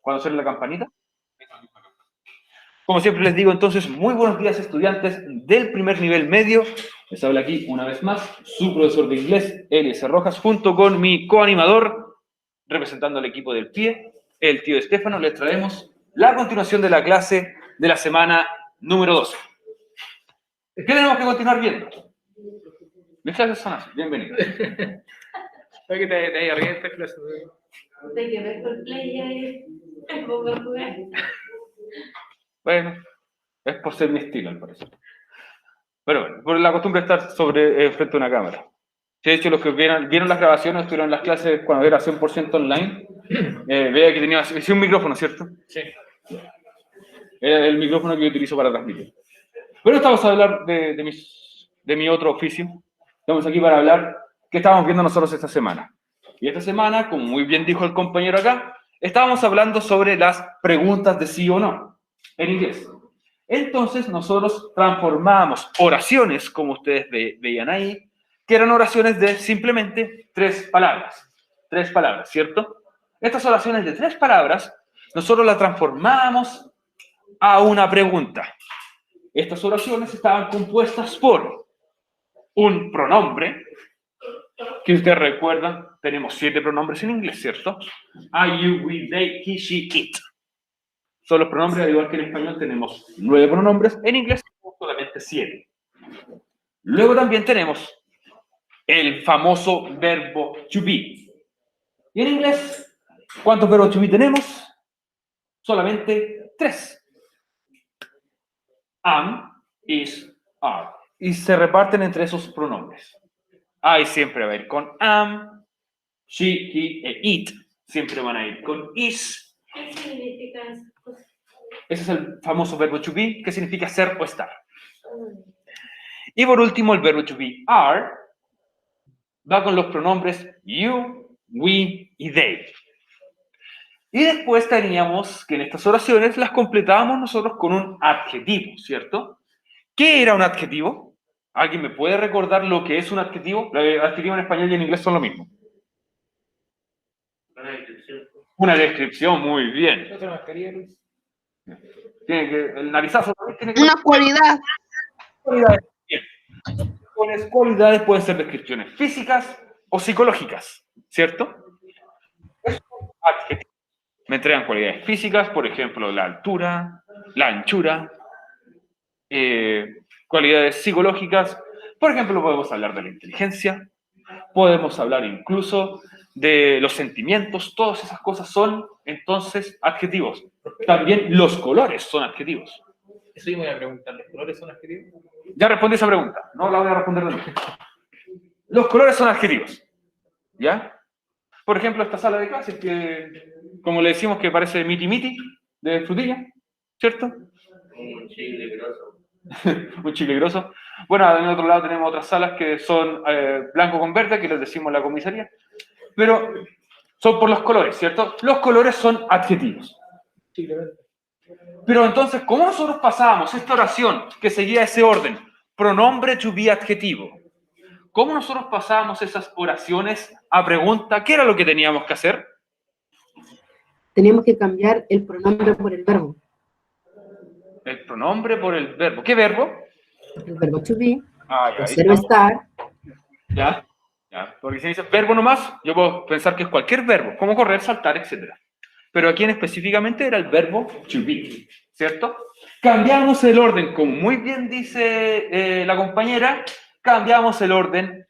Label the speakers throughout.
Speaker 1: cuando suene la campanita. Como siempre les digo, entonces, muy buenos días, estudiantes del primer nivel medio. Les habla aquí, una vez más, su profesor de inglés, Elias Rojas, junto con mi coanimador, representando al equipo del PIE, el tío Estefano. Les traemos la continuación de la clase de la semana número 12. ¿Qué tenemos que continuar viendo? Mis clases son así. Bienvenidos.
Speaker 2: ¿Para que te hay arriba esta clase?
Speaker 3: Hay que ver por play ahí. Pongo a jugar.
Speaker 1: Bueno, es por ser mi estilo, al parecer. Pero bueno, por la costumbre de estar frente a una cámara. De hecho, los que vieron las grabaciones, estuvieron en las clases cuando era 100% online, vea que tenía un micrófono, ¿cierto?
Speaker 2: Sí.
Speaker 1: Era el micrófono que yo utilizo para transmitir. Pero estamos a hablar de mi otro oficio. Estamos aquí para hablar qué estábamos viendo nosotros esta semana. Y esta semana, como muy bien dijo el compañero acá, estábamos hablando sobre las preguntas de sí o no, en inglés. Entonces, nosotros transformamos oraciones, como ustedes veían ahí, que eran oraciones de simplemente 3 palabras. 3 palabras, ¿cierto? Estas oraciones de 3 palabras, nosotros las transformamos a una pregunta. Estas oraciones estaban compuestas por un pronombre, que ustedes recuerdan, tenemos 7 pronombres en inglés, ¿cierto? I, you, we, they, he, she, it. Son los pronombres, al igual que en español tenemos 9 pronombres, en inglés tenemos solamente 7. Luego también tenemos el famoso verbo to be. Y en inglés, ¿cuántos verbos to be tenemos? Solamente 3. Am, is, are. Y se reparten entre esos pronombres. I siempre va a ir con am, she, he e it siempre van a ir con is.
Speaker 3: ¿Qué significa eso?
Speaker 1: Ese es el famoso verbo to be, que significa ser o estar. Y por último, el verbo to be are va con los pronombres you, we y they. Y después teníamos que en estas oraciones las completábamos nosotros con un adjetivo, ¿cierto? ¿Qué era un adjetivo? ¿Alguien me puede recordar lo que es un adjetivo? El adjetivo en español y en inglés son lo mismo.
Speaker 2: Una descripción.
Speaker 1: Una descripción, muy bien.
Speaker 2: ¿Otra mascarilla, Luis?
Speaker 1: Tiene que, el narizazo también tiene que...
Speaker 4: Una cualidad.
Speaker 1: Cualidades. Bien. Con cualidades pueden ser descripciones físicas o psicológicas, ¿cierto? Adjetivos. Me entregan cualidades físicas, por ejemplo, la altura, la anchura. Cualidades psicológicas, por ejemplo, podemos hablar de la inteligencia, podemos hablar incluso de los sentimientos, todas esas cosas son entonces adjetivos. También los colores son adjetivos.
Speaker 2: Eso yo me voy a preguntar, ¿los colores son adjetivos?
Speaker 1: Ya respondí esa pregunta, no la voy a responder de nuevo. Los colores son adjetivos, ¿ya? Por ejemplo, esta sala de clases que, como le decimos, que parece miti-miti de frutilla, ¿cierto?
Speaker 2: Un chile grosso.
Speaker 1: Un chile grosso. Bueno, en otro lado tenemos otras salas que son blanco con verde, que les decimos la comisaría, pero son por los colores, ¿cierto? Los colores son adjetivos.
Speaker 2: Chile verde.
Speaker 1: Pero entonces, ¿cómo nosotros pasábamos esta oración que seguía ese orden? Pronombre to be adjetivo. ¿Cómo nosotros pasábamos esas oraciones a pregunta? ¿Qué era lo que teníamos que hacer?
Speaker 4: Teníamos que cambiar el pronombre por el verbo.
Speaker 1: El pronombre por el verbo. ¿Qué verbo?
Speaker 4: El verbo to be,
Speaker 1: Ya,
Speaker 4: el ser o estar.
Speaker 1: Ya. Porque si dice verbo nomás, yo puedo pensar que es cualquier verbo, como correr, saltar, etc. Pero aquí en específicamente era el verbo to be, ¿cierto? Cambiamos el orden, como muy bien dice la compañera, cambiamos el orden.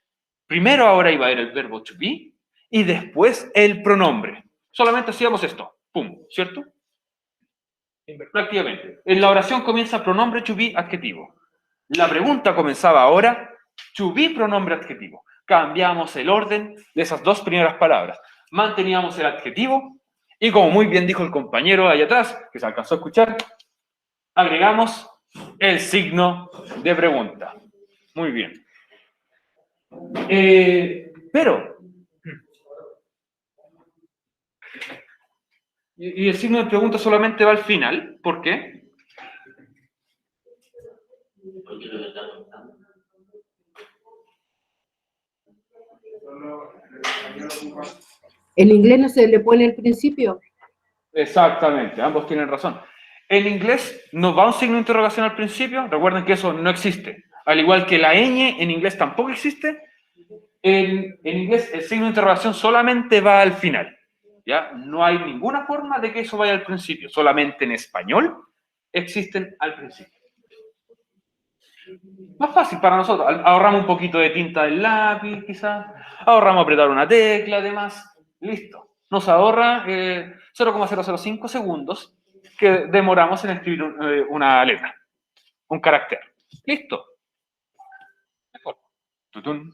Speaker 1: Primero ahora iba a ir el verbo to be y después el pronombre. Solamente hacíamos esto, pum, ¿cierto? Prácticamente. En la oración comienza pronombre to be adjetivo. La pregunta comenzaba ahora, to be pronombre adjetivo. Cambiamos el orden de esas 2 primeras palabras. Manteníamos el adjetivo y, como muy bien dijo el compañero allá atrás, que se alcanzó a escuchar, agregamos el signo de pregunta. Muy bien. Pero... Y el signo de pregunta solamente va al final. ¿Por qué?
Speaker 2: Porque lo que está contando.
Speaker 4: En inglés no se le pone el principio.
Speaker 1: Exactamente, ambos tienen razón. En inglés nos va un signo de interrogación al principio, recuerden que eso no existe. Al igual que la ñ en inglés tampoco existe, en inglés el signo de interrogación solamente va al final. ¿Ya? No hay ninguna forma de que eso vaya al principio, solamente en español existen al principio. Más fácil para nosotros, ahorramos un poquito de tinta del lápiz quizás, ahorramos apretar una tecla además, listo. Nos ahorra 0,005 segundos que demoramos en escribir una letra, un carácter. Listo. Mejor. Tutún.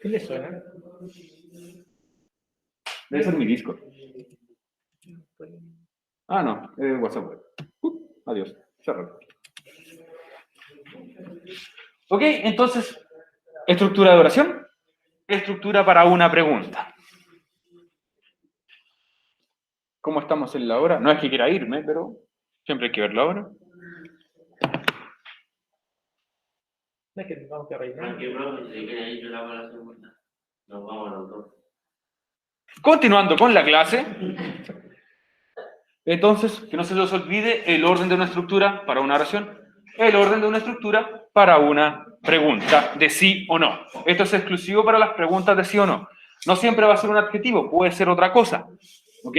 Speaker 2: ¿Qué le suena?
Speaker 1: Debe ser mi disco. Ah, no, WhatsApp. Adiós. Cerrado. Ok, entonces, estructura de oración, estructura para una pregunta. ¿Cómo estamos en la hora? No es que quiera irme, pero siempre hay que ver la hora.
Speaker 2: No es que tengamos que rellenar. Aunque, profe, si se quiere ir, yo la hago la segunda. Nos vamos los dos.
Speaker 1: Continuando con la clase, entonces, que no se les olvide el orden de una estructura para una oración, el orden de una estructura para una pregunta de sí o no. Esto es exclusivo para las preguntas de sí o no. No siempre va a ser un adjetivo, puede ser otra cosa. ¿Ok?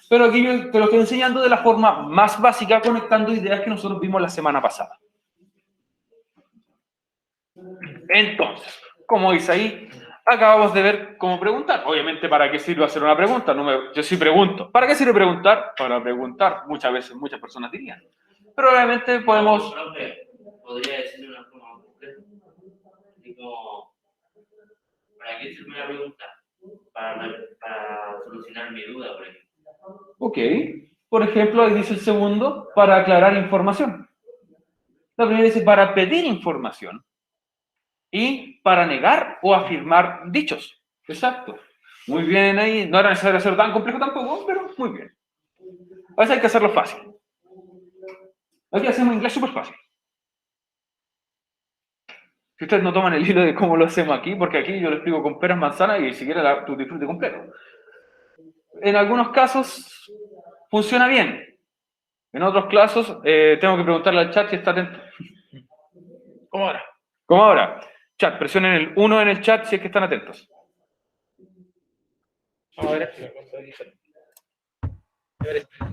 Speaker 1: Pero aquí yo te lo estoy enseñando de la forma más básica, conectando ideas que nosotros vimos la semana pasada. Entonces, como dice ahí, acabamos de ver cómo preguntar. Obviamente, ¿para qué sirve hacer una pregunta? Yo sí pregunto. ¿Para qué sirve preguntar? Para preguntar. Muchas veces, muchas personas dirían. Pero obviamente podemos...
Speaker 2: Profe, podría decirle una forma más completa. Digo, ¿para qué sirve una pregunta? Para solucionar mi duda, por ejemplo.
Speaker 1: Ok. Por ejemplo, ahí dice el segundo, para aclarar información. La primera dice para pedir información. Y para negar o afirmar dichos. Exacto. Muy bien ahí. No era necesario hacerlo tan complejo tampoco, pero muy bien. A veces hay que hacerlo fácil. Aquí hacemos inglés súper fácil. Si ustedes no toman el hilo de cómo lo hacemos aquí, porque aquí yo lo explico con peras, manzanas y siquiera tu disfrute completo. En algunos casos funciona bien. En otros casos tengo que preguntarle al chat si está atento.
Speaker 2: ¿Cómo ahora?
Speaker 1: Como ahora. Chat, presionen el 1 en el chat si es que están atentos.
Speaker 2: Vamos a ver esto, una cosa diferente. A ver esto.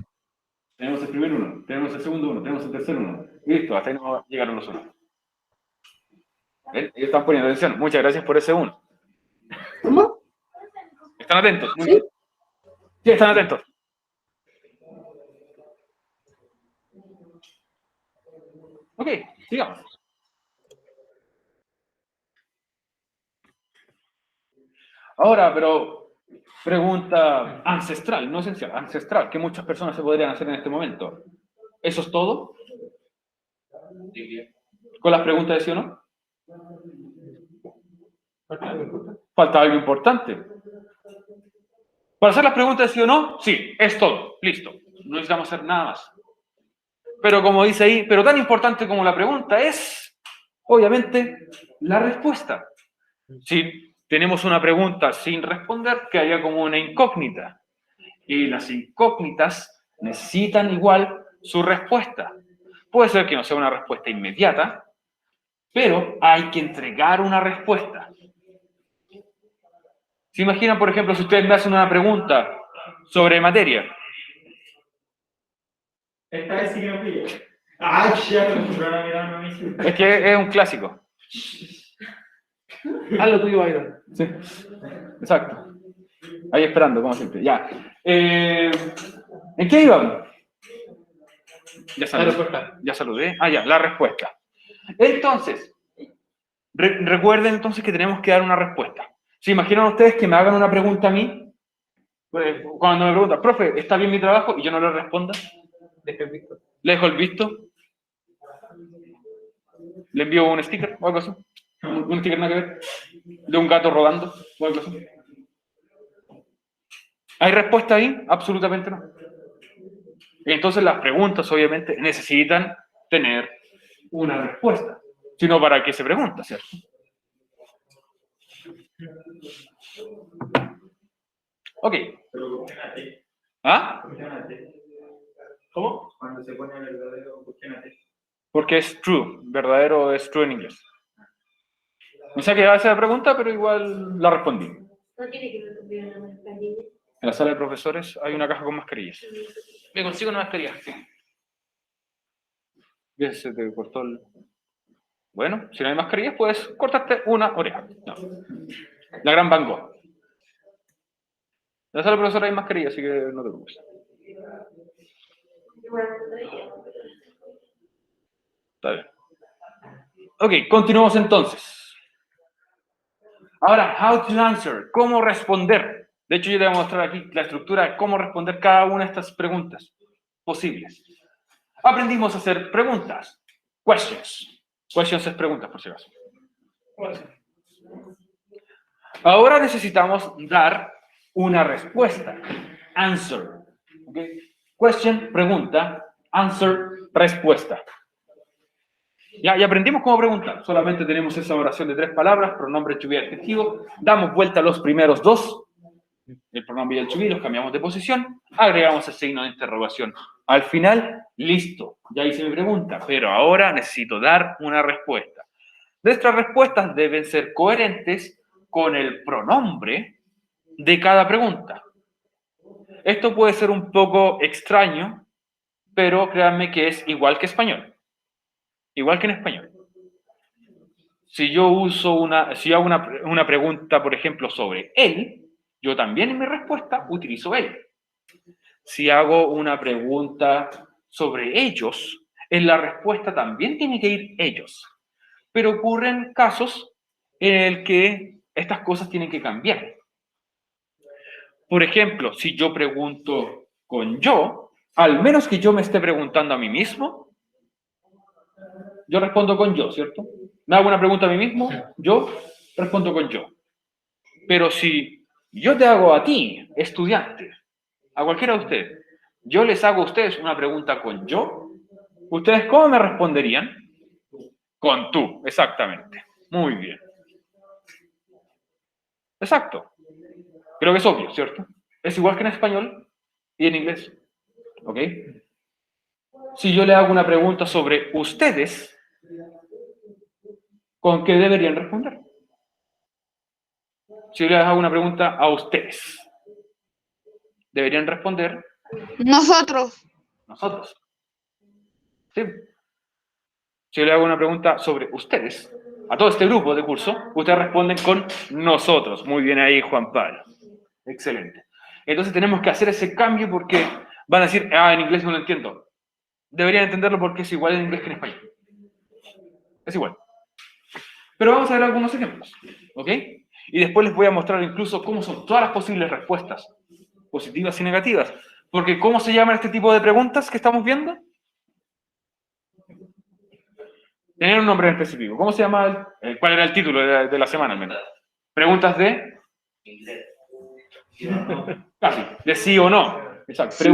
Speaker 1: Tenemos el primer 1, tenemos el segundo 1, tenemos el tercer 1. Listo, hasta ahí no llegaron los 1. ¿Ven? Ellos están poniendo atención. Muchas gracias por ese 1.
Speaker 4: ¿Cómo?
Speaker 1: ¿Están atentos? Muy
Speaker 4: ¿Sí?
Speaker 1: bien. Sí, están atentos. Ok, sigamos. Ahora, pero pregunta ancestral, no esencial, ancestral, que muchas personas se podrían hacer en este momento. ¿Eso es todo? ¿Con las preguntas de sí o no? Falta algo importante. Para hacer las preguntas de sí o no, sí, es todo, listo. No necesitamos hacer nada más. Pero como dice ahí, pero tan importante como la pregunta es, obviamente, la respuesta. Si tenemos una pregunta sin responder, que haya como una incógnita. Y las incógnitas necesitan igual su respuesta. Puede ser que no sea una respuesta inmediata, pero hay que entregar una respuesta. ¿Se imaginan, por ejemplo, si ustedes me hacen una pregunta sobre materia?
Speaker 5: Esta vez sí que me pilla. ¡Ah, ya! Me compraron a mirarme a mí.
Speaker 1: Es que es un clásico.
Speaker 2: Haz lo tuyo, Byron.
Speaker 1: Sí, exacto. Ahí esperando, como siempre. Ya. ¿En qué íbamos? Ya
Speaker 2: La
Speaker 1: saludé.
Speaker 2: respuesta.
Speaker 1: Ya saludé. Ah, ya, la respuesta. Entonces, recuerden entonces que tenemos que dar una respuesta. ¿Se imaginan ustedes que me hagan una pregunta a mí? Pues, cuando me preguntan, profe, ¿está bien mi trabajo? Y yo no le responda.
Speaker 2: Deja el visto.
Speaker 1: Le dejo el visto. Le envío un sticker o algo así. Un sticker nada que ver. De un gato rodando o algo así. ¿Hay respuesta ahí? Absolutamente no. Entonces las preguntas obviamente necesitan tener una respuesta. Si no, ¿para qué se pregunta, cierto? Ok.
Speaker 5: Pero confíate.
Speaker 1: ¿Ah?
Speaker 5: Confíate.
Speaker 1: ¿Cómo?
Speaker 5: Cuando se pone verdadero, cuestionate.
Speaker 1: Porque es true. Verdadero es true en inglés. Me saqué a esa pregunta, pero igual la respondí.
Speaker 3: No tiene que ver con la mascarilla.
Speaker 1: En la sala de profesores hay una caja con mascarillas. Me consigo una mascarilla. Ya se te cortó el... Bueno, si no hay mascarillas, puedes cortarte una oreja. No. La gran Van Gogh. En la sala de profesores hay mascarillas, así que no te preocupes. Está bien. Ok, continuamos entonces. Ahora, how to answer. ¿Cómo responder? De hecho, yo te voy a mostrar aquí la estructura de cómo responder cada una de estas preguntas posibles. Aprendimos a hacer preguntas. Questions. Questions es preguntas, por si acaso. Ahora necesitamos dar una respuesta. Answer. ¿Okay? Question, pregunta. Answer, respuesta. Ya aprendimos cómo preguntar. Solamente tenemos esa oración de 3 palabras, pronombre, to be, adjetivo. Damos vuelta a los primeros 2. El pronombre y el to be, los cambiamos de posición. Agregamos el signo de interrogación. Al final, listo. Ya hice mi pregunta, pero ahora necesito dar una respuesta. Nuestras respuestas deben ser coherentes con el pronombre de cada pregunta. Esto puede ser un poco extraño, pero créanme que es igual que español. Igual que en español. Si yo hago una pregunta, por ejemplo, sobre él, yo también en mi respuesta utilizo él. Si hago una pregunta sobre ellos, en la respuesta también tiene que ir ellos. Pero ocurren casos en el que estas cosas tienen que cambiar. Por ejemplo, si yo pregunto con yo, al menos que yo me esté preguntando a mí mismo, yo respondo con yo, ¿cierto? Me hago una pregunta a mí mismo, yo respondo con yo. Pero si yo te hago a ti, estudiante, a cualquiera de ustedes, yo les hago a ustedes una pregunta con yo, ¿ustedes cómo me responderían? Con tú, exactamente. Muy bien. Exacto. Creo que es obvio, ¿cierto? Es igual que en español y en inglés. ¿Ok? Si yo le hago una pregunta sobre ustedes, ¿con qué deberían responder? Si yo les hago una pregunta a ustedes, deberían responder
Speaker 6: Nosotros.
Speaker 1: nosotros. ¿Sí? Si yo le hago una pregunta sobre ustedes, a todo este grupo de curso, ustedes responden con nosotros. Muy bien ahí, Juan Pablo. Excelente. Entonces tenemos que hacer ese cambio porque van a decir, en inglés no lo entiendo. Deberían entenderlo porque es igual en inglés que en español. Es igual. Pero vamos a ver algunos ejemplos, ¿ok? Y después les voy a mostrar incluso cómo son todas las posibles respuestas, positivas y negativas. Porque ¿cómo se llaman este tipo de preguntas que estamos viendo? Tener un nombre específico. ¿Cómo se llama? ¿Cuál era el título de la semana al menos? Preguntas de...
Speaker 2: Inglés.
Speaker 1: Casi, de sí o no. Exacto.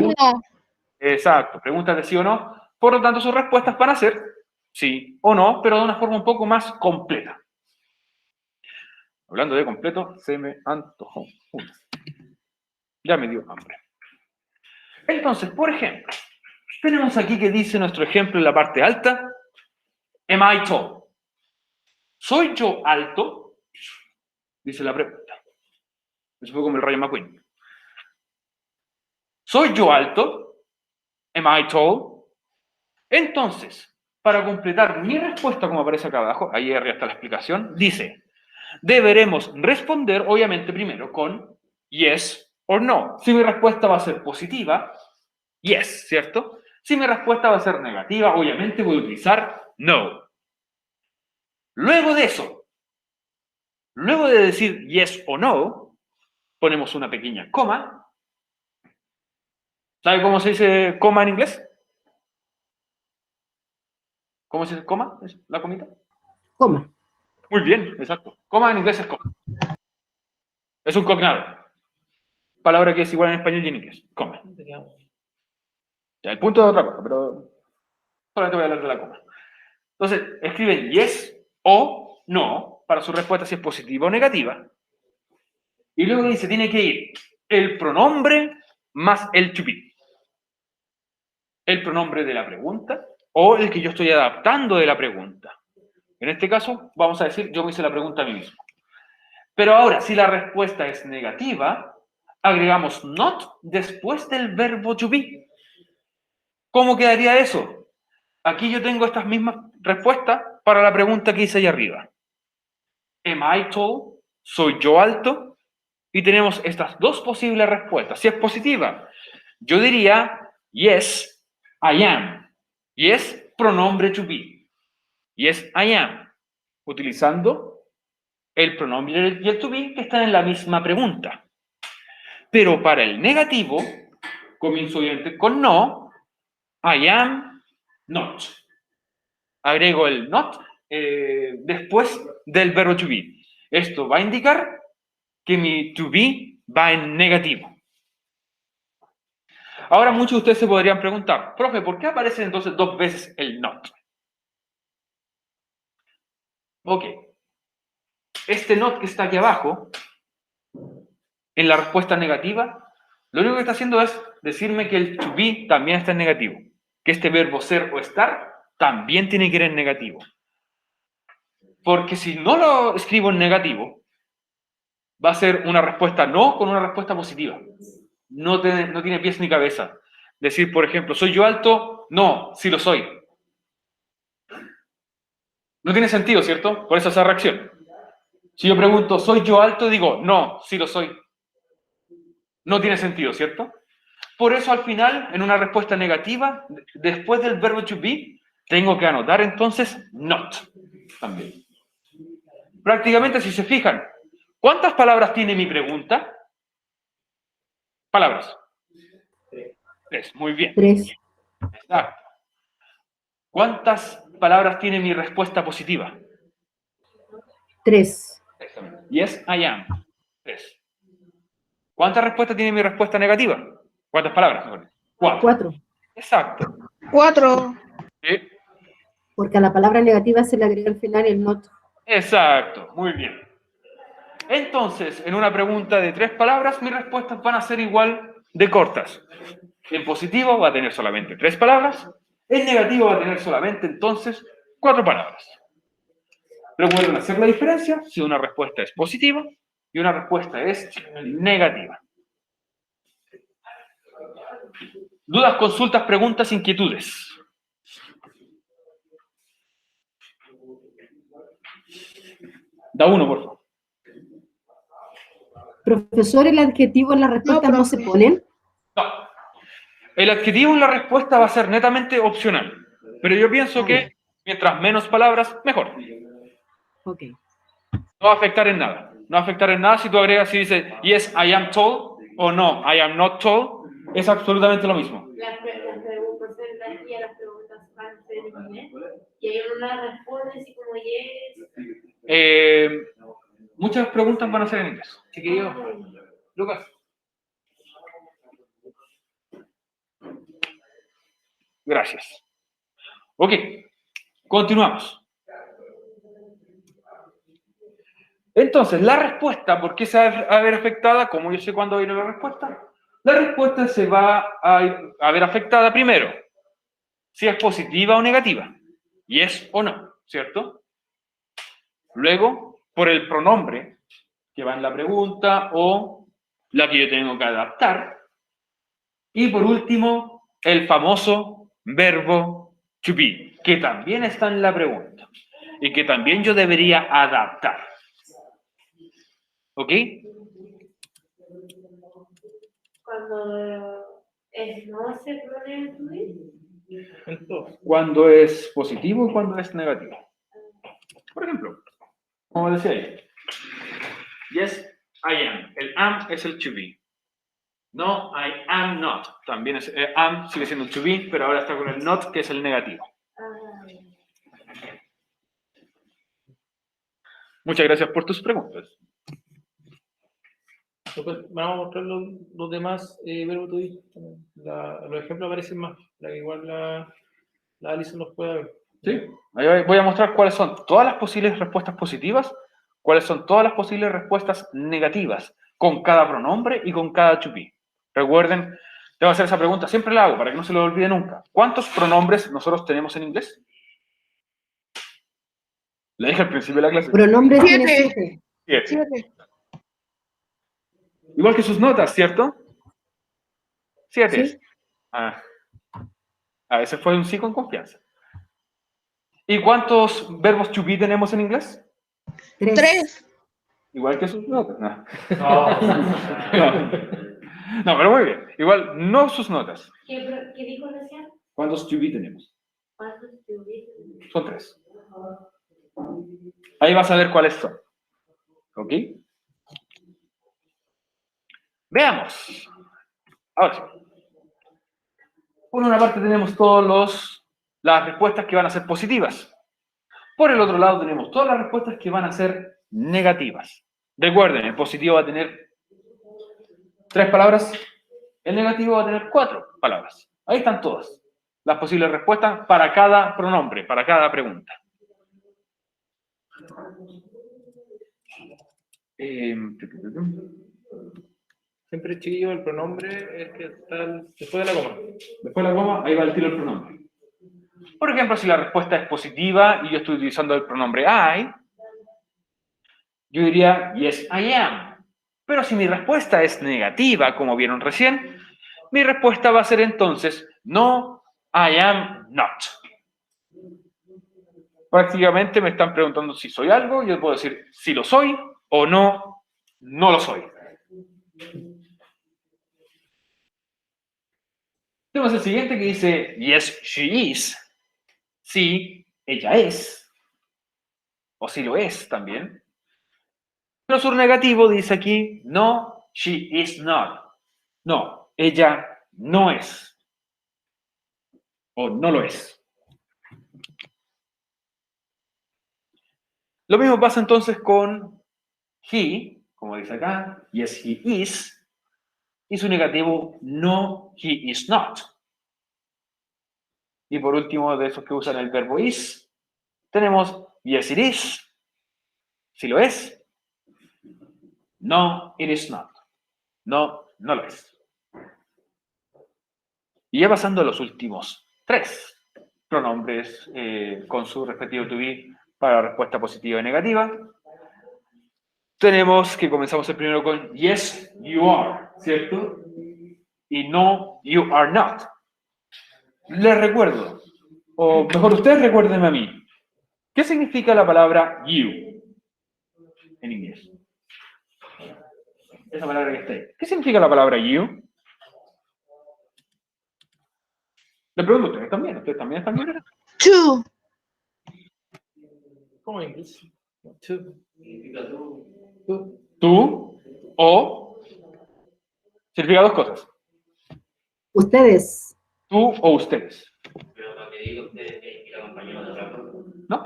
Speaker 1: Exacto, preguntas de sí o no. Por lo tanto, sus respuestas van a ser sí o no, pero de una forma un poco más completa. Hablando de completo, se me antojó una. Ya me dio hambre. Entonces, por ejemplo, tenemos aquí que dice nuestro ejemplo en la parte alta, am I tall? ¿Soy yo alto? Dice la pregunta. Eso fue como el Rayo McQueen. ¿Soy yo alto? Am I tall? Entonces, para completar mi respuesta, como aparece acá abajo, ahí arriba está la explicación, dice, deberemos responder, obviamente, primero con yes or no. Si mi respuesta va a ser positiva, yes, ¿cierto? Si mi respuesta va a ser negativa, obviamente voy a utilizar no. Luego de eso, luego de decir yes o no, ponemos una pequeña coma. ¿Sabe cómo se dice coma en inglés? ¿Cómo se dice coma? ¿Es la comita?
Speaker 4: Coma.
Speaker 1: Muy bien, exacto. Coma en inglés es coma. Es un cognado. Palabra que es igual en español y en inglés. Coma. Ya, el punto es otra cosa, pero solamente voy a hablar de la coma. Entonces, escriben yes o no para su respuesta si es positiva o negativa. Y luego dice, tiene que ir el pronombre más el to be. el pronombre de la pregunta o el que yo estoy adaptando de la pregunta. En este caso, vamos a decir, yo me hice la pregunta a mí mismo. Pero ahora, si la respuesta es negativa, agregamos not después del verbo to be. ¿Cómo quedaría eso? Aquí yo tengo estas mismas respuestas para la pregunta que hice allá arriba. Am I tall? ¿Soy yo alto? Y tenemos estas dos posibles respuestas. Si es positiva, yo diría yes, I am. Yes, pronombre to be. Yes, I am. Utilizando el pronombre y el to be que están en la misma pregunta. Pero para el negativo, comienzo obviamente con no, I am not. Agrego el not después del verbo to be. Esto va a indicar que mi to be va en negativo. Ahora muchos de ustedes se podrían preguntar, profe, ¿por qué aparece entonces dos veces el not? Ok. Este not que está aquí abajo, en la respuesta negativa, lo único que está haciendo es decirme que el to be también está en negativo. Que este verbo ser o estar también tiene que ir en negativo. Porque si no lo escribo en negativo, va a ser una respuesta no con una respuesta positiva. No tiene pies ni cabeza. Decir, por ejemplo, ¿soy yo alto? No, sí lo soy. No tiene sentido, ¿cierto? Por eso esa reacción. Si yo pregunto, ¿soy yo alto? Digo, no, sí lo soy. No tiene sentido, ¿cierto? Por eso al final, en una respuesta negativa, después del verbo to be, tengo que anotar entonces not también. Prácticamente, si se fijan, ¿cuántas palabras tiene mi pregunta? Palabras. 3, muy bien.
Speaker 4: 3.
Speaker 1: Exacto. ¿Cuántas palabras tiene mi respuesta positiva?
Speaker 4: 3.
Speaker 1: Exactamente. Yes, I am. 3. ¿Cuántas respuestas tiene mi respuesta negativa? ¿Cuántas palabras? 4.
Speaker 4: 4.
Speaker 1: Exacto.
Speaker 6: 4.
Speaker 1: ¿Sí?
Speaker 4: Porque a la palabra negativa se le agrega al final el not.
Speaker 1: Exacto, muy bien. Entonces, en una pregunta de 3 palabras, mis respuestas van a ser igual de cortas. En positivo va a tener solamente 3 palabras, en negativo va a tener solamente entonces 4 palabras. Recuerden hacer la diferencia si una respuesta es positiva y una respuesta es negativa. ¿Dudas, consultas, preguntas, inquietudes? Da uno, por favor.
Speaker 4: Profesor, ¿el adjetivo en las respuestas no se ponen?
Speaker 1: No. El adjetivo en la respuesta va a ser netamente opcional. Pero yo pienso que mientras menos palabras, mejor.
Speaker 4: Ok.
Speaker 1: No va a afectar en nada. No va a afectar en nada si tú agregas y dices yes, I am tall o no, I am not tall. Es absolutamente lo mismo.
Speaker 3: Las preguntas de aquí a las preguntas van a ser en inglés. Y hay una responde así como yes.
Speaker 1: Muchas preguntas van a ser en inglés. Chiquillo. Lucas. Gracias. Ok, continuamos. Entonces, la respuesta, ¿por qué se va a ver afectada? ¿Cómo yo sé cuándo viene la respuesta? La respuesta se va a ver afectada primero, si es positiva o negativa, yes o no, ¿cierto? Luego, por el pronombre que va en la pregunta o la que yo tengo que adaptar. Y por último, el famoso verbo to be, que también está en la pregunta y que también yo debería adaptar. ¿Ok?
Speaker 3: Cuando es no se pone en tu vida.
Speaker 1: Entonces, cuando es positivo y cuando es negativo. Por ejemplo, como decía ahí, yes, I am. El am es el to be. No, I am not. También es am, sigue siendo el to be, pero ahora está con el not, que es el negativo. Muchas gracias por tus preguntas.
Speaker 5: Después vamos a mostrar los demás verbos to be. Los ejemplos aparecen más, para que igual la Alison los pueda ver.
Speaker 1: ¿Sí? Ahí voy a mostrar cuáles son todas las posibles respuestas positivas, cuáles son todas las posibles respuestas negativas, con cada pronombre y con cada to be. Recuerden, Te voy a hacer esa pregunta, siempre la hago para que no se lo olvide nunca. ¿Cuántos pronombres nosotros tenemos en inglés? Le dije al principio de la clase.
Speaker 4: Pronombres tiene
Speaker 6: 7.
Speaker 4: 7.
Speaker 1: 7. Igual que sus notas, ¿cierto? 7.
Speaker 4: Sí.
Speaker 1: Ah, ese fue un sí con confianza. ¿Y cuántos verbos to be tenemos en inglés?
Speaker 6: 3.
Speaker 1: Igual que sus notas. No.
Speaker 2: No.
Speaker 1: No, pero muy bien. Igual, no sus notas.
Speaker 3: ¿Qué dijo recién?
Speaker 1: ¿Cuántos to be tenemos?
Speaker 3: ¿Cuántos tuviste?
Speaker 1: Son 3. Ahí vas a ver cuáles son. ¿Ok? Veamos. Ahora sí. Por una parte tenemos todas las respuestas que van a ser positivas. Por el otro lado tenemos todas las respuestas que van a ser negativas. Recuerden, el positivo va a tener 3 palabras, el negativo va a tener 4 palabras. Ahí están todas las posibles respuestas para cada pronombre, para cada pregunta.
Speaker 5: Siempre, chiquillo, el pronombre es que está después de la coma.
Speaker 1: Después de la coma, ahí va el tiro del pronombre. Por ejemplo, si la respuesta es positiva y yo estoy utilizando el pronombre I, yo diría, yes, I am. Pero si mi respuesta es negativa, como vieron recién, mi respuesta va a ser entonces, no, I am not. Prácticamente me están preguntando si soy algo, yo puedo decir si lo soy o no, no lo soy. Tenemos el siguiente que dice, yes, she is. Sí, ella es. O sí lo es también. Pero su negativo dice aquí, no, she is not. No, ella no es. O no lo es. Lo mismo pasa entonces con he, como dice acá, yes, he is. Y su negativo, no, he is not. Y por último, de esos que usan el verbo is, tenemos yes, it is. Sí lo es. No, it is not. No, no lo es. Y ya pasando a los últimos 3 pronombres con su respectivo to be para la respuesta positiva y negativa. Tenemos que comenzamos el primero con yes, you are, ¿cierto? Y no, you are not. Les recuerdo, o mejor ustedes recuérdenme a mí, ¿qué significa la palabra you en inglés? Esa palabra que está ahí. ¿Qué significa la palabra you? Le pregunto a ustedes también están bien.
Speaker 6: 2.
Speaker 5: ¿Cómo en inglés? To.
Speaker 2: Significa tú.
Speaker 1: Tú o significa 2 cosas.
Speaker 4: Ustedes.
Speaker 1: Tú o ustedes.
Speaker 2: Pero para que diga usted que ir acompañado de otra cosa.
Speaker 1: ¿No?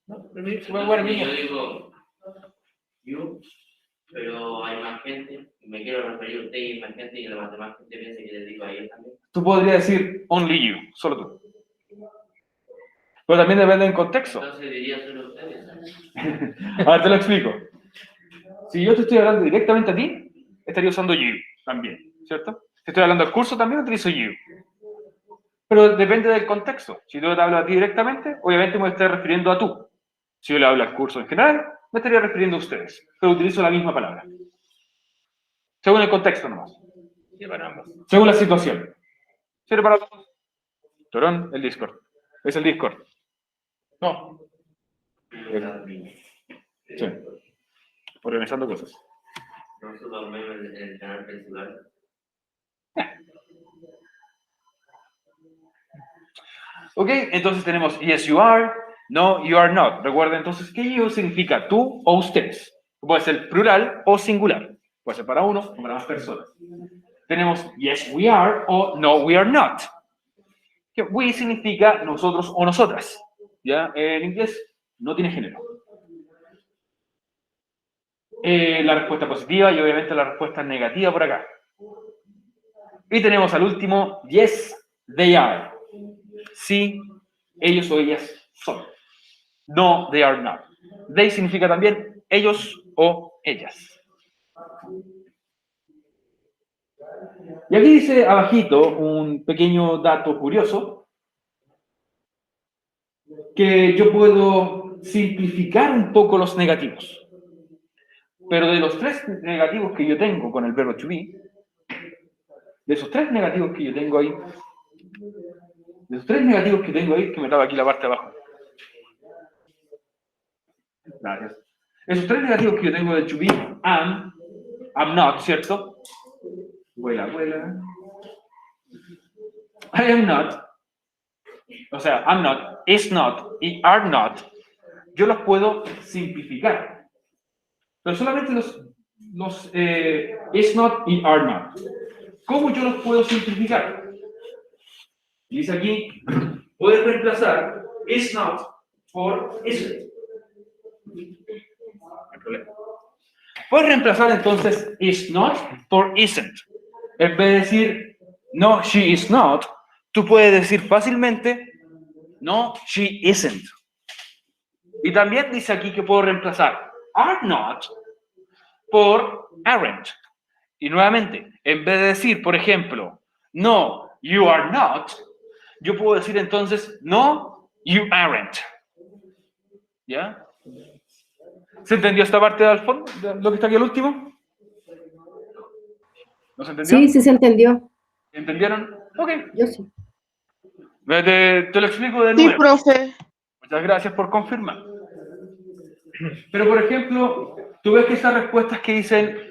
Speaker 5: No, pero mira, se puede jugar
Speaker 2: Si
Speaker 5: niño.
Speaker 2: yo digo you, pero hay más gente, y me quiero referir a usted y hay más gente, y la demás gente piensa que le digo a ellos también.
Speaker 1: Tú podrías decir only you, solo tú. Pero también depende del contexto.
Speaker 2: Entonces diría solo ustedes.
Speaker 1: A ver, te lo explico. Si yo te estoy hablando directamente a ti, estaría usando you también, ¿cierto? Si estoy hablando al curso, también utilizo you. Pero depende del contexto. Si yo te hablo a ti directamente, obviamente me estoy refiriendo a tú. Si yo le hablo al curso en general, me estaría refiriendo a ustedes. Pero utilizo la misma palabra. Según el contexto nomás.
Speaker 5: Sí, para ambos.
Speaker 1: Según la situación. ¿Sirve para todos? Torón, el Discord. Es el Discord.
Speaker 5: No.
Speaker 1: Sí. Organizando cosas.
Speaker 2: No subo memes en el canal principal.
Speaker 1: Ok, entonces tenemos yes, you are, no, you are not. Recuerda entonces que you significa tú o ustedes. Puede ser plural o singular. Puede ser para uno o para más personas. Tenemos yes, we are o no, we are not. Que we significa nosotros o nosotras. ¿Ya? En inglés no tiene género. La respuesta positiva y obviamente la respuesta negativa por acá. Y tenemos al último, yes, they are. Sí, ellos o ellas son. No, they are not. They significa también ellos o ellas. Y aquí dice abajito un pequeño dato curioso, que yo puedo simplificar un poco los negativos. Pero de los 3 negativos que yo tengo con el verbo to be, de esos 3 negativos que yo tengo ahí, que me daba aquí la parte de abajo. Gracias. Esos 3 negativos que yo tengo del to be, I'm not, ¿cierto? Vuela. I am not. O sea, I'm not, is not y are not. Yo los puedo simplificar. Pero solamente los is not y are not. ¿Cómo yo los puedo simplificar? Dice aquí, puedes reemplazar is not por isn't. No hay problema. Puedes reemplazar entonces is not por isn't. En vez de decir no, she is not, tú puedes decir fácilmente no, she isn't. Y también dice aquí que puedo reemplazar are not por aren't. Y nuevamente, en vez de decir, por ejemplo, no, you are not, yo puedo decir entonces, no, you aren't. ¿Ya? ¿Se entendió esta parte del fondo? ¿De lo que está aquí al último? ¿No se entendió?
Speaker 4: Sí, sí se entendió.
Speaker 1: ¿Entendieron? Ok.
Speaker 4: Yo sí.
Speaker 1: Te lo explico de
Speaker 6: Sí,
Speaker 1: nuevo.
Speaker 6: profe.
Speaker 1: Muchas gracias por confirmar. Pero, por ejemplo, tú ves que estas respuestas que dicen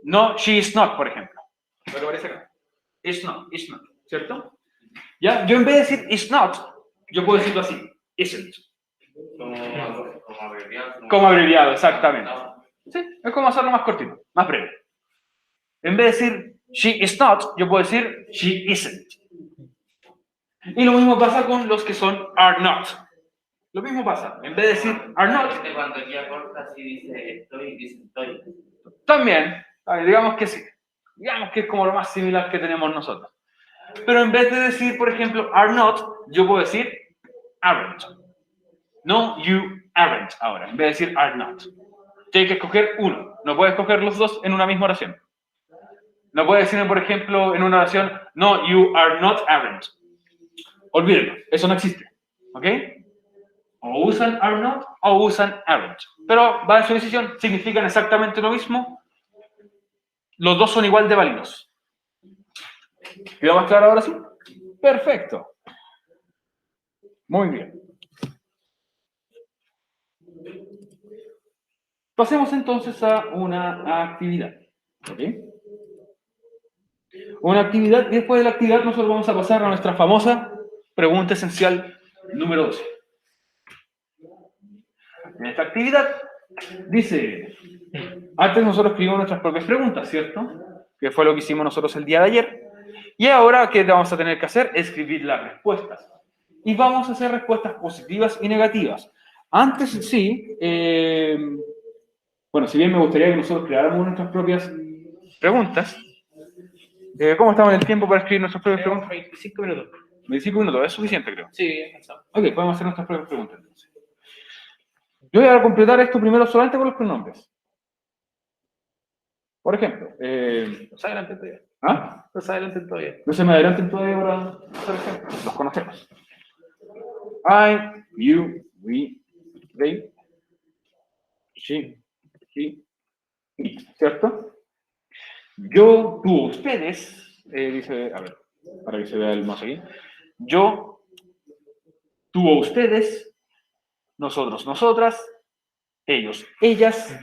Speaker 1: no, she is not, por ejemplo. Lo que aparece acá. Is not, ¿cierto? ¿Ya? Yo en vez de decir is not, yo puedo decirlo así. Isn't.
Speaker 2: Como abreviado.
Speaker 1: Como abreviado, exactamente. Sí, es como hacerlo más cortito, más breve. En vez de decir she is not, yo puedo decir she isn't. Y lo mismo pasa con los que son are not. Lo mismo pasa. En vez de decir are not,
Speaker 2: Cuando ya corta así dice estoy, dice estoy.
Speaker 1: también, digamos que sí. Digamos que es como lo más similar que tenemos nosotros. Pero en vez de decir, por ejemplo, are not, yo puedo decir aren't. No, you aren't ahora, en vez de decir are not. Tienes que escoger uno. No puedes escoger los dos en una misma oración. No puedes decir, por ejemplo, en una oración, no, you are not aren't. Olvídenlo, eso no existe. ¿Ok? O usan are not o usan aren't. Pero va en su decisión, significan exactamente lo mismo. Los dos son igual de válidos. ¿Quedó más claro ahora sí? Perfecto. Muy bien. Pasemos entonces a una actividad. ¿Ok? Una actividad, y después de la actividad nosotros vamos a pasar a nuestra famosa pregunta esencial número 12. En esta actividad dice, antes nosotros escribimos nuestras propias preguntas, ¿cierto? Que fue lo que hicimos nosotros el día de ayer. Y ahora, ¿qué vamos a tener que hacer? Escribir las respuestas. Y vamos a hacer respuestas positivas y negativas. Antes, sí, bueno, si bien me gustaría que nosotros creáramos nuestras propias preguntas, ¿cómo estamos en el tiempo para escribir nuestras propias preguntas?
Speaker 5: 25 minutos.
Speaker 1: 25 minutos, es suficiente, creo.
Speaker 5: Sí, alcanzamos.
Speaker 1: Ok, podemos hacer nuestras propias preguntas entonces. Yo voy a completar esto primero solamente con los pronombres. Por ejemplo,
Speaker 5: No se adelanten todavía.
Speaker 1: ¿ah?
Speaker 5: No se adelanten todavía.
Speaker 1: No se me adelanten todavía para hacer ejemplos. Los conocemos. I, you, we, they, she, he, it. ¿Cierto? Yo, tú, ustedes, dice, a ver, para que se vea el más aquí. Yo, tú o ustedes, nosotros, nosotras, ellos, ellas,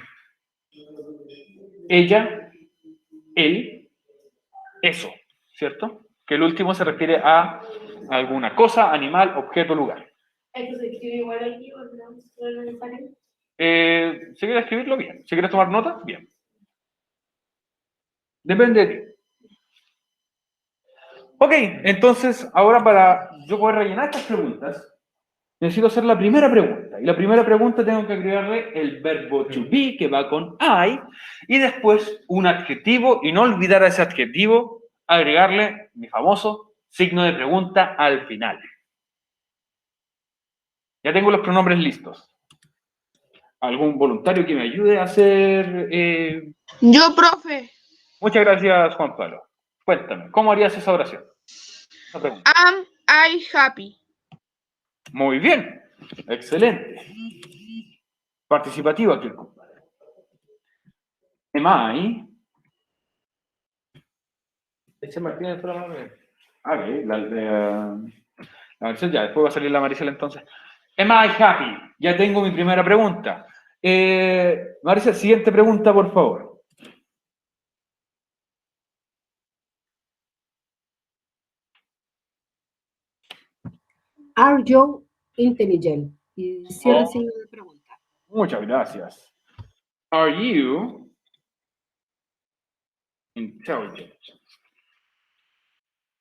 Speaker 1: ella, él, eso, ¿cierto? Que el último se refiere a alguna cosa, animal, objeto, lugar.
Speaker 3: ¿Esto se escribe igual aquí o no es necesario?
Speaker 1: Si quieres escribirlo, bien. Si quieres tomar nota, bien. Depende de ti. Ok, entonces, ahora para yo poder rellenar estas preguntas, necesito hacer la primera pregunta. Y la primera pregunta tengo que agregarle el verbo to be, que va con I, y después un adjetivo, y no olvidar a ese adjetivo, agregarle mi famoso signo de pregunta al final. Ya tengo los pronombres listos. ¿Algún voluntario que me ayude a hacer...?
Speaker 6: Yo, profe.
Speaker 1: Muchas gracias, Juan Pablo. Cuéntame, ¿cómo harías esa oración? Esa pregunta.
Speaker 6: Am I happy?
Speaker 1: Muy bien, excelente. Participativo aquí el compadre. Am I?
Speaker 5: Eche Martínez por la mano.
Speaker 1: Ok, la Maricel ya, después va a salir la Maricel entonces. Am I happy? Ya tengo mi primera pregunta. Maricel, siguiente pregunta, por favor.
Speaker 4: Are you intelligent? Y cierra signo de pregunta.
Speaker 1: Muchas gracias. Are you intelligent?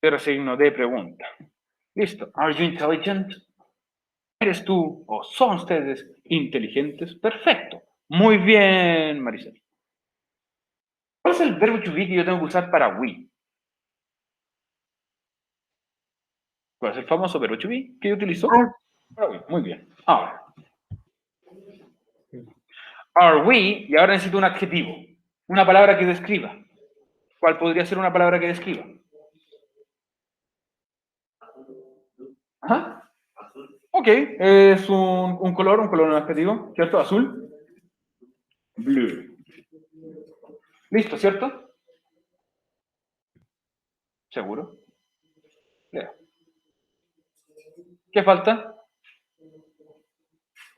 Speaker 1: Cierra signo de pregunta. Listo. Are you intelligent? ¿Eres tú o son ustedes inteligentes? Perfecto. Muy bien, Maricel. ¿Cuál es el verbo to be que yo tengo que usar para we? ¿Cuál es el famoso verbo to be que yo utilizo?
Speaker 4: Are.
Speaker 1: Para we. Muy bien. Ahora. Are we, y ahora necesito un adjetivo. Una palabra que describa. ¿Cuál podría ser una palabra que describa? Ajá. Ok, es un color, un adjetivo, ¿cierto? Azul. Blue. ¿Listo, cierto? ¿Seguro? Lea. ¿Qué falta?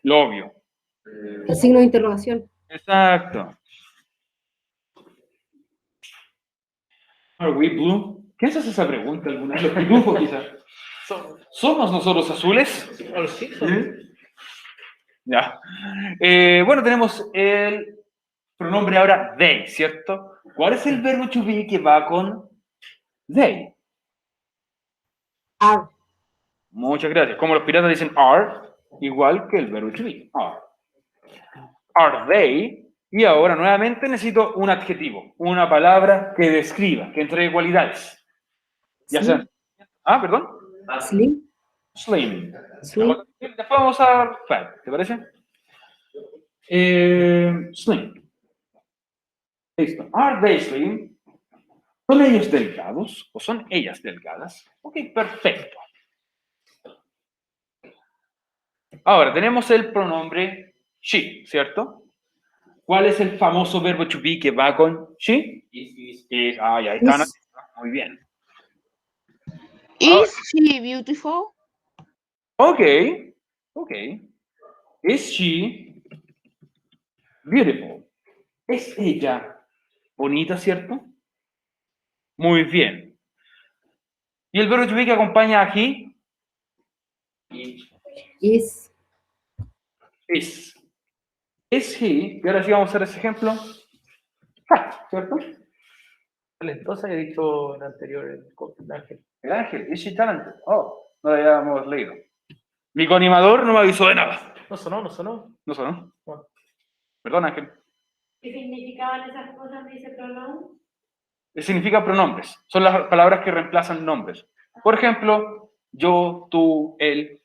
Speaker 1: Lo obvio.
Speaker 4: El signo de interrogación.
Speaker 1: Exacto. ¿Are we blue? ¿Quién se hace esa pregunta alguna vez? Los pitufos, quizás. ¿Somos nosotros azules?
Speaker 5: O los Simpsons.
Speaker 1: ¿Sí? Ya. Bueno, tenemos el pronombre ahora they, ¿cierto? ¿Cuál es el verbo to be que va con they?
Speaker 4: Are.
Speaker 1: Muchas gracias. Como los piratas dicen are, igual que el verbo to be. Are. Are they? Y ahora nuevamente necesito un adjetivo, una palabra que describa, que entregue cualidades. Ya sea. Ah, perdón.
Speaker 4: Slim.
Speaker 1: Slim.
Speaker 4: Slim.
Speaker 1: Después vamos a fat, ¿te parece? Slim. Listo. Are they slim? ¿Son ellos delgados o son ellas delgadas? Ok, perfecto. Ahora, tenemos el pronombre she, ¿cierto? ¿Cuál es el famoso verbo to be que va con she? Is. Ah, ya está.
Speaker 4: Is.
Speaker 1: Muy bien.
Speaker 6: Is she beautiful?
Speaker 1: Ok. Ok. Is she beautiful? ¿Es ella bonita, cierto? Muy bien. ¿Y el verbo to be que acompaña a he?
Speaker 4: Is.
Speaker 1: Is. Is he, y ahora sí vamos a hacer ese ejemplo, fat, ¿cierto?
Speaker 5: Talentosa, ya he dicho en anterior el Ángel.
Speaker 1: El Ángel, is she talented? Oh, no lo habíamos leído. Mi coanimador no me avisó de nada.
Speaker 5: No sonó, no sonó.
Speaker 1: No sonó.
Speaker 5: Bueno,
Speaker 1: Perdón, Ángel.
Speaker 3: ¿Qué significaban esas cosas? Dice pronoun.
Speaker 1: Significa pronombres. Son las palabras que reemplazan nombres. Por ejemplo, yo, tú, él.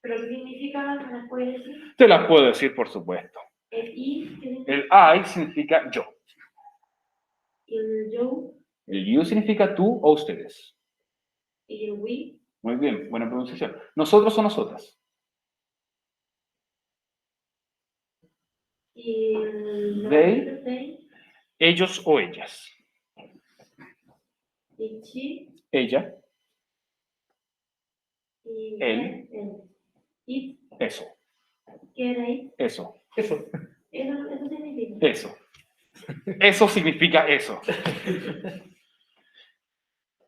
Speaker 3: ¿Pero qué significaban? ¿Me las puedes decir?
Speaker 1: Te las puedo decir, por supuesto.
Speaker 3: El I, ¿qué significa?
Speaker 1: El I significa yo.
Speaker 3: Y el yo,
Speaker 1: El you significa tú o ustedes.
Speaker 3: y el we,
Speaker 1: Muy bien, buena pronunciación. Nosotros o nosotras.
Speaker 3: y el
Speaker 1: They. Ellos o ellas.
Speaker 3: y she,
Speaker 1: Ella,
Speaker 3: y
Speaker 1: Él.
Speaker 3: it,
Speaker 1: eso,
Speaker 3: ¿qué era it?
Speaker 1: eso,
Speaker 5: eso.
Speaker 3: Eso significa.
Speaker 1: eso. Eso significa eso.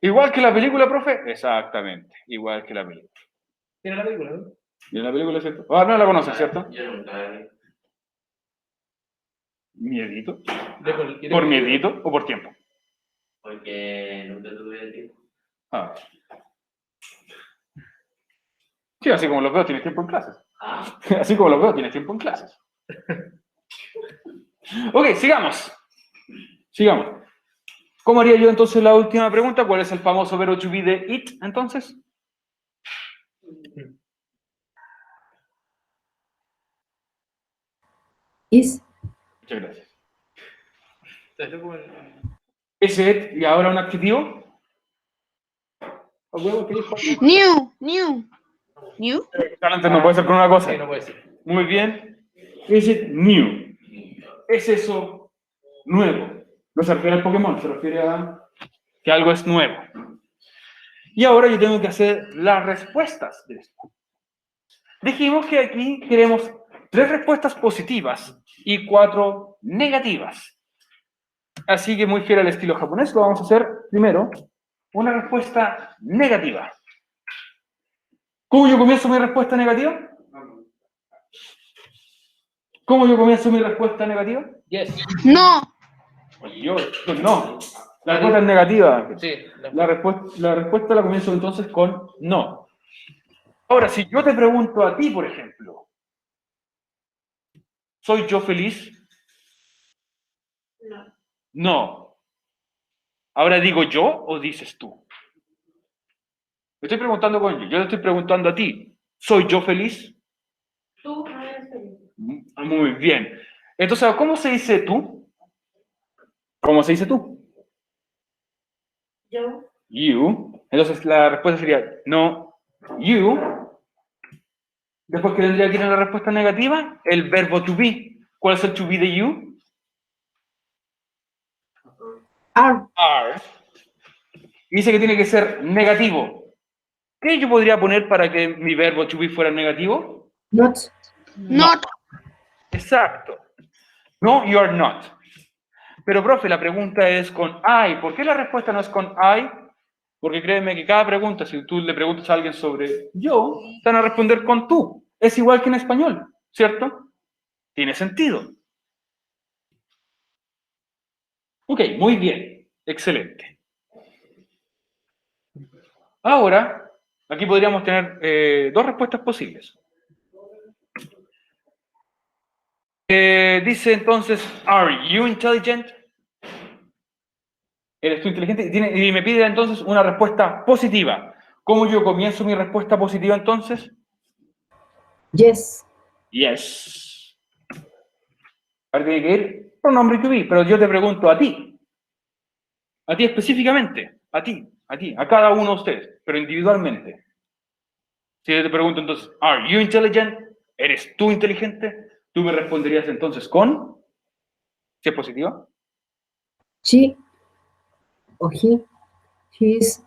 Speaker 1: Igual que la película, profe. Exactamente, igual que la película.
Speaker 5: Tiene la película, ¿no?
Speaker 1: ¿Y en la película, cierto? Ah, no la conoces, ¿cierto?
Speaker 2: Yo nunca la vi.
Speaker 1: ¿Miedito?
Speaker 5: Yo
Speaker 1: ¿Por miedito o por tiempo?
Speaker 2: Porque nunca tuve el tiempo.
Speaker 1: Ah. Sí, así como los veo, tienes tiempo en clases.
Speaker 2: Ah,
Speaker 1: Así como los veo, tienes tiempo en clases. Ok, sigamos. Sigamos. ¿Cómo haría yo entonces la última pregunta? ¿Cuál es el famoso verbo to be de it, entonces?
Speaker 4: Is.
Speaker 1: Muchas gracias.
Speaker 5: Está loco el-
Speaker 1: Ese it, y ahora un adjetivo.
Speaker 5: ¿A huevo qué dijo?
Speaker 6: New.
Speaker 1: Antes no puede ser con una cosa.
Speaker 5: Sí, no puede ser.
Speaker 1: Muy bien. Is it new? ¿Es eso nuevo? No se refiere al Pokémon, se refiere a que algo es nuevo. Y ahora yo tengo que hacer las respuestas de esto. Dijimos que aquí queremos 3 respuestas positivas y 4 negativas. Así que muy fiel al estilo japonés, lo vamos a hacer primero una respuesta negativa. ¿Cómo yo comienzo mi respuesta negativa? ¿Cómo yo comienzo mi respuesta negativa?
Speaker 5: Yes.
Speaker 6: No.
Speaker 1: Yo, no. La respuesta es negativa.
Speaker 5: Sí.
Speaker 1: La respuesta la comienzo entonces con no. Ahora, si yo te pregunto a ti, por ejemplo, ¿soy yo feliz?
Speaker 3: No.
Speaker 1: No. Ahora digo yo o dices tú. Me estoy preguntando con yo te estoy preguntando a ti, ¿soy yo feliz?
Speaker 3: Tú no eres feliz.
Speaker 1: Muy bien. Entonces, ¿cómo se dice tú? ¿Cómo se dice tú?
Speaker 3: Yo.
Speaker 1: You. Entonces la respuesta sería no, you. Después, ¿qué tendría que ir en la respuesta negativa? El verbo to be. ¿Cuál es el to be de you?
Speaker 4: Are.
Speaker 1: Are. Y dice que tiene que ser negativo. ¿Qué yo podría poner para que mi verbo to be fuera negativo?
Speaker 4: Not.
Speaker 6: Not.
Speaker 1: Exacto. No, you are not. Pero, profe, la pregunta es con I. ¿Por qué la respuesta no es con I? Porque créeme que cada pregunta, si tú le preguntas a alguien sobre yo, te van a responder con tú. Es igual que en español, ¿cierto? Tiene sentido. Ok, muy bien. Excelente. Ahora, aquí podríamos tener 2 respuestas posibles. Dice entonces, ¿are you intelligent? ¿Eres tú inteligente? Y me pide entonces una respuesta positiva. ¿Cómo yo comienzo mi respuesta positiva entonces?
Speaker 4: Yes.
Speaker 1: Yes. Ahora tiene que ir pronombre to be, pero yo te pregunto a ti específicamente, a cada uno de ustedes, pero individualmente. Si yo te pregunto entonces, ¿are you intelligent? ¿Eres tú inteligente? Tú me responderías entonces con, si es positiva.
Speaker 4: She or he is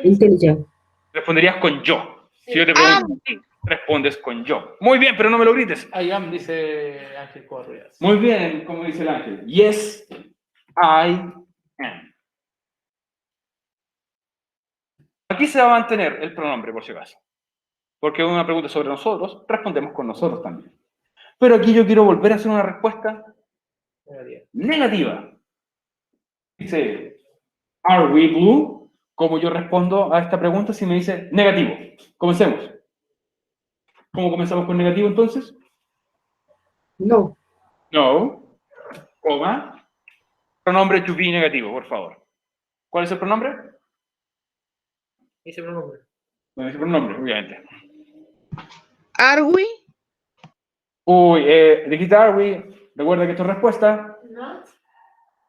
Speaker 4: intelligent.
Speaker 1: Responderías con yo. Si yo te pregunto a ti, respondes con yo. Muy bien, pero no me lo grites.
Speaker 5: I am, dice Ángel Correas.
Speaker 1: Muy bien, como dice el ángel. Yes, I am. Aquí se va a mantener el pronombre, por si acaso. Porque es una pregunta sobre nosotros, respondemos con nosotros también. Pero aquí yo quiero volver a hacer una respuesta negativa. Dice, ¿are we blue? ¿Cómo yo respondo a esta pregunta si me dice negativo? Comencemos. ¿Cómo comenzamos con negativo entonces?
Speaker 4: No.
Speaker 1: No, coma, pronombre to be negativo, por favor. ¿Cuál es el pronombre?
Speaker 5: Ese pronombre.
Speaker 1: Bueno, ese pronombre, obviamente.
Speaker 6: Are we?
Speaker 1: Uy, dijiste are we, recuerda que esto es respuesta.
Speaker 3: Not.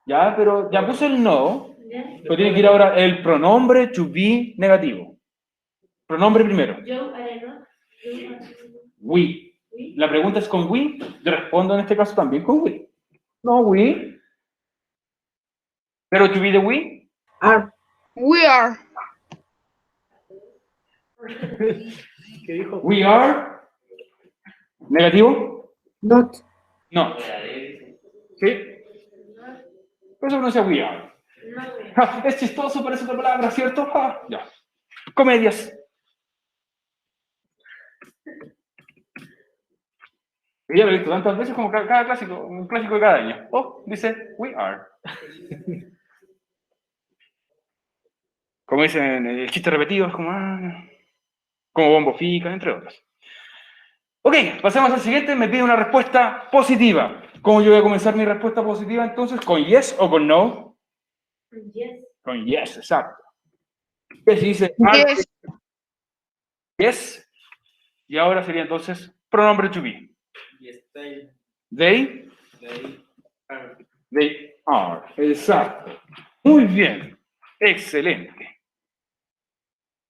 Speaker 1: Ya, pero ya puse el no,
Speaker 3: Yes.
Speaker 1: pero tiene que ir ahora el pronombre to be negativo. Pronombre primero.
Speaker 3: Yo haré not. You are.
Speaker 1: We.
Speaker 3: We.
Speaker 1: La pregunta es con we, yo respondo en este caso también con we. No we. Pero to be de we.
Speaker 4: Are.
Speaker 6: We are.
Speaker 5: ¿Qué dijo?
Speaker 1: We are. ¿Negativo?
Speaker 4: Not.
Speaker 1: No. ¿Sí? Por eso no dice we are.
Speaker 3: No way.
Speaker 1: Ja, es chistoso, parece otra palabra, ¿cierto? Ja, ya. Comedias. Y ya lo he visto tantas veces como cada clásico, un clásico de cada año. Oh, dice we are. Como dicen, el chiste repetido es como, como bombo fica, entre otros. Ok, pasemos al siguiente. Me pide una respuesta positiva. ¿Cómo yo voy a comenzar mi respuesta positiva entonces? ¿Con yes o con no?
Speaker 3: Yes.
Speaker 1: Con yes, exacto. ¿Qué se dice? Are
Speaker 6: Yes.
Speaker 1: yes. Y ahora sería entonces pronombre to be.
Speaker 5: Yes,
Speaker 1: They
Speaker 5: are.
Speaker 1: They are. Exacto. Muy bien. Excelente.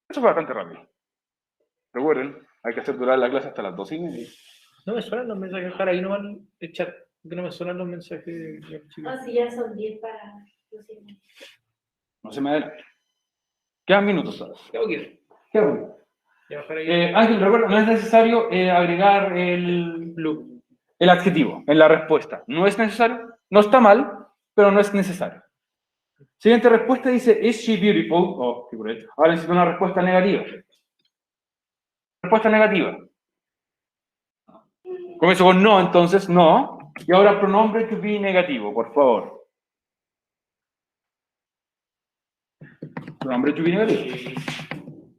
Speaker 1: Eso fue bastante rápido. Recuerden, hay que hacer durar la clase hasta las 2:30.
Speaker 5: No me suenan los mensajes, para ahí nomás el chat, que no me suenan los mensajes de los chicos.
Speaker 3: No, si ya son 10 para los 100.
Speaker 1: No se me adelante. Quedan minutos todavía.
Speaker 5: Tengo que ir.
Speaker 1: Quedan minutos.
Speaker 5: Ya bajar ahí.
Speaker 1: Ángel, recuerda, no es necesario agregar el adjetivo en la respuesta. No es necesario, no está mal, pero no es necesario. Siguiente respuesta dice, ¿is she beautiful? Oh, qué cruel. Ahora necesito una respuesta negativa. Respuesta negativa. Comienzo con no, entonces no. Y ahora pronombre to be negativo, por favor. Pronombre to be negativo.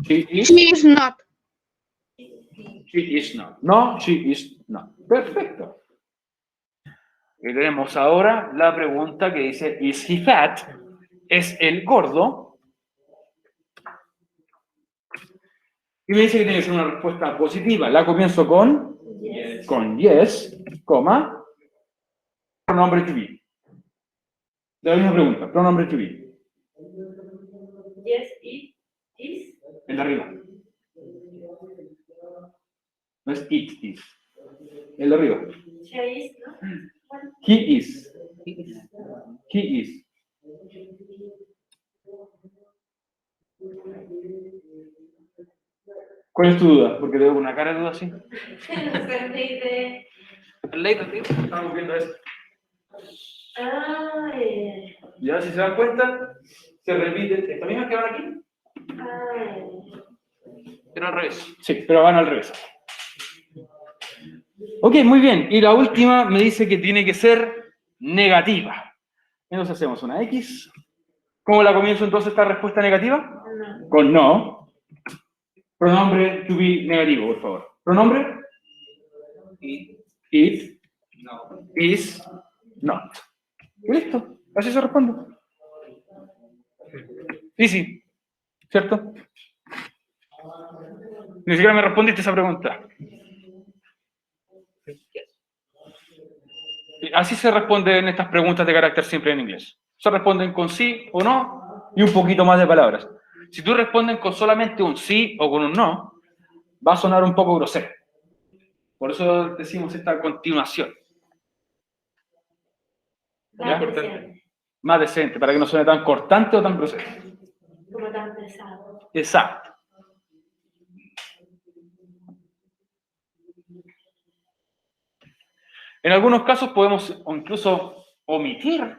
Speaker 1: She is.
Speaker 6: She is not.
Speaker 1: She is not. No, she is not. Perfecto. Y tenemos ahora la pregunta que dice, ¿is he fat? ¿Es el gordo? Y me dice que tiene que ser una respuesta positiva. La comienzo con yes, coma, pronombre to be. La misma pregunta, pronombre to be.
Speaker 3: Yes, it is.
Speaker 1: El de arriba. No es it is. El de arriba.
Speaker 3: She is, ¿no? Bueno,
Speaker 1: He is. He is. ¿Cuál es tu duda? Porque tengo una cara de duda así.
Speaker 3: no sé, de...
Speaker 1: Estamos viendo esto.
Speaker 3: Ah,
Speaker 1: Ya, si se dan cuenta, se repite. ¿Estas mismas que van aquí?
Speaker 5: Pero al revés.
Speaker 1: Sí, pero van al revés. Ok, muy bien. Y la última me dice que tiene que ser negativa. Entonces hacemos una X. ¿Cómo la comienzo entonces esta respuesta negativa?
Speaker 3: no.
Speaker 1: Con no. Pronombre to be negativo, por favor. Pronombre? It.
Speaker 5: No.
Speaker 1: Is. Not. Y listo. Así se responde. Easy. ¿Cierto? Ni siquiera me respondiste esa pregunta. Así se responden estas preguntas de carácter simple en inglés. Se responden con sí o no y un poquito más de palabras. Si tú respondes con solamente un sí o con un no, va a sonar un poco grosero. Por eso decimos esta continuación.
Speaker 3: Más
Speaker 5: Importante.
Speaker 3: decente,
Speaker 1: Más decente, para que no suene tan cortante o tan grosero.
Speaker 3: como tan pesado.
Speaker 1: Exacto. En algunos casos podemos incluso omitir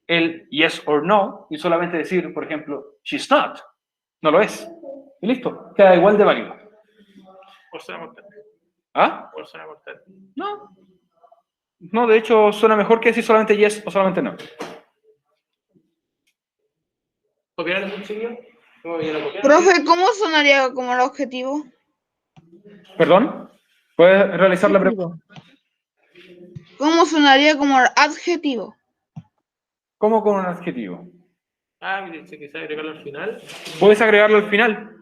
Speaker 1: el yes or no y solamente decir, por ejemplo, she's not. No lo es. Y listo. Queda igual de válido.
Speaker 5: O suena mortal.
Speaker 1: ¿Ah?
Speaker 5: O suena mortal.
Speaker 1: No. No, de hecho, suena mejor que decir solamente yes o solamente no.
Speaker 5: ¿Copiar el seguido? ¿Cómo ya lo copiaron?
Speaker 6: Profe, ¿cómo sonaría como el objetivo?
Speaker 1: ¿Perdón? ¿Puedes realizar la pregunta?
Speaker 6: ¿Cómo sonaría como el adjetivo?
Speaker 1: ¿Cómo con un adjetivo?
Speaker 5: Ah, me dice que sabe agregarlo al final.
Speaker 1: Puedes agregarlo al final.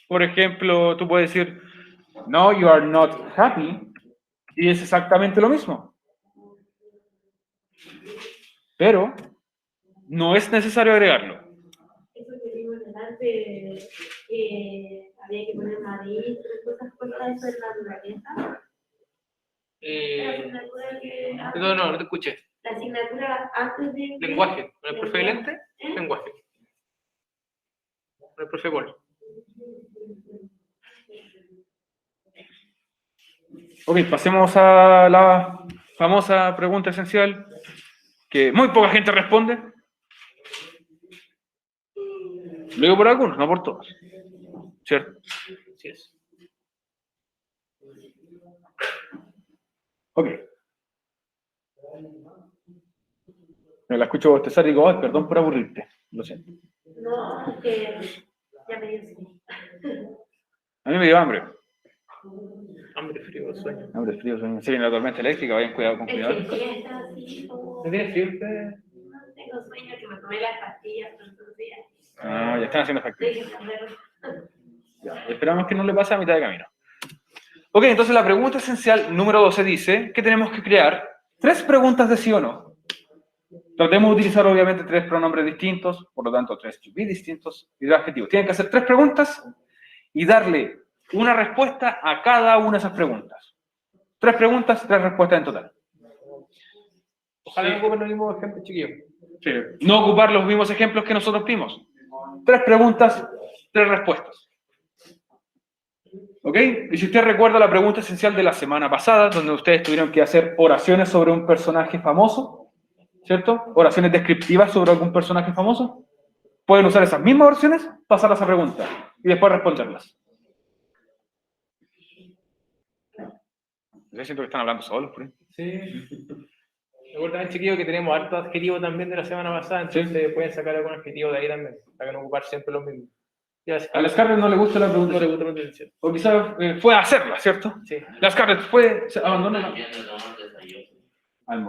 Speaker 1: Por ejemplo, tú puedes decir, no, you are not happy. Y es exactamente lo mismo. Pero no es necesario agregarlo.
Speaker 3: Eso que vimos delante, había que poner Madrid, cosas cortas en la naturaleza. La asignatura que...
Speaker 5: No te escuché.
Speaker 3: La asignatura antes de...
Speaker 5: Lenguaje. ¿Con el profe Lente? Lenguaje. Con el profe Gol.
Speaker 1: Ok, pasemos a la famosa pregunta esencial que muy poca gente responde. Lo digo por algunos, no por todos. ¿Cierto?
Speaker 5: Así es.
Speaker 1: Ok. Me la escucho bostezar y digo, ay, perdón por aburrirte. Lo siento.
Speaker 3: No, es que ya me dio sueño.
Speaker 1: A mí me dio hambre.
Speaker 5: Hambre, frío, sueño.
Speaker 1: Hambre, frío, sueño. Se viene la tormenta eléctrica, vayan cuidado con
Speaker 3: Es
Speaker 1: cuidado.
Speaker 3: que ya está así como...
Speaker 5: ¿No tiene frío usted?
Speaker 3: No tengo sueño, que me tomé las pastillas por estos días.
Speaker 1: Ah, ya están haciendo efecto.
Speaker 3: Deje de ponerlo.
Speaker 1: Ya, esperamos que no le pase a mitad de camino. Ok, entonces la pregunta esencial número 12 dice que tenemos que crear 3 preguntas de sí o no. Tratemos de utilizar obviamente 3 pronombres distintos, por lo tanto 3 to be distintos y 3 adjetivos. Tienen que hacer 3 preguntas y darle una respuesta a cada una de esas preguntas. 3 preguntas, 3 respuestas en total.
Speaker 5: Ojalá
Speaker 1: Sí.
Speaker 5: no ocupen los mismos ejemplos, chiquillos.
Speaker 1: Sí. No ocupar los mismos ejemplos que nosotros dimos. 3 preguntas, 3 respuestas. ¿Ok? Y si usted recuerda la pregunta esencial de la semana pasada, donde ustedes tuvieron que hacer oraciones sobre un personaje famoso, ¿cierto? Oraciones descriptivas sobre algún personaje famoso. Pueden usar esas mismas oraciones, pasar a esa pregunta y después responderlas. Yo siento que están hablando solos, por ahí.
Speaker 5: Sí. Recuerden, chiquillos, que tenemos hartos adjetivos también de la semana pasada, entonces pueden sacar algún adjetivo de ahí también, para que no ocupar siempre los mismos. Ya,
Speaker 1: A Scarlett no le gusta la pregunta.
Speaker 5: no le gusta la atención.
Speaker 1: O quizás fue a hacerla, ¿cierto?
Speaker 5: Sí.
Speaker 1: La Scarlett fue, se abandonó la...
Speaker 2: También de tomar